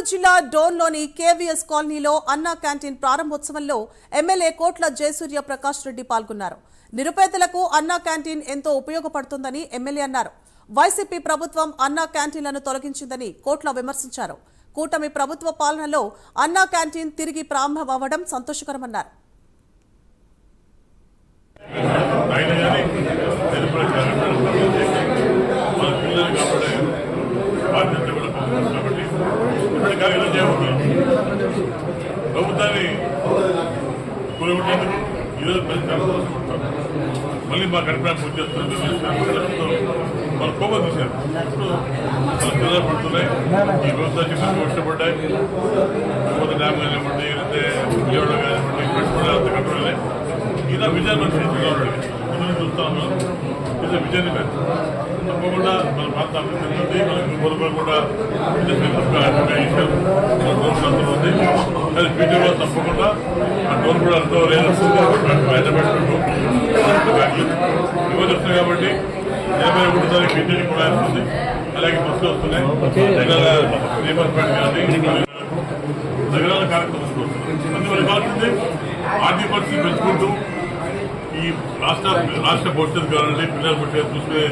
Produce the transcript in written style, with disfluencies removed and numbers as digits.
జిల్లా డోన్లోని కేవీఎస్ కాలనీలో అన్నా క్యాంటీన్ ప్రారంభోత్సవంలో ఎమ్మెల్యే కోట్ల జయసూర్య ప్రకాష్ రెడ్డి పాల్గొన్నారు. నిరుపేదలకు అన్నా క్యాంటీన్ ఎంతో ఉపయోగపడుతుందని ఎమ్మెల్యే అన్నారు. వైసీపీ ప్రభుత్వం అన్నా క్యాంటీన్లను తొలగించిందని కోట్ల విమర్శించారు. కూటమి ప్రభుత్వ పాలనలో అన్నా క్యాంటీన్ తిరిగి ప్రారంభమవ్వడం సంతోషకరమన్నారు. ప్రభుత్వాన్ని కూలగొట్టేందుకు ఈరోజు మళ్ళీ మా కడుపునాన్ని పూర్తి చేస్తున్నారు. మన కోపం తీశారు. ఇప్పుడు మన పిల్లలు పడుతున్నాయి. ఈ ప్రభుత్వానికి ఇష్టపడ్డాయి. డ్యామ్ కానివ్వండి, లేకపోతే విజయవాడ కానివ్వండి, పెట్టుబడి అంత కట్టుబడి ఇలా విజయాన్ని మనం చూస్తా ఉన్నాం. ఇది విజయాన్ని తప్పకుండా మన ప్రాంత అభివృద్ధి ఉంది. మనకు పొదుపులు కూడా ఉంది. కానీ ఫ్యూచర్లో తప్పకుండా ఆ డోర్ కూడా అంతో లేదు ఇవ్వదు వస్తున్నాయి కాబట్టి 23 తారీఖు పింఛన్ కూడా వస్తుంది. అలాగే బస్సులు వస్తున్నాయి. నగరాల కార్యక్రమం వస్తుంది. అందువల్ల కావాల్సింది ఆర్థిక పరిస్థితి పెంచుకుంటూ ఈ రాష్ట్ర భవిష్యత్తు కావాలంటే పిల్లలు పుట్టే చూసే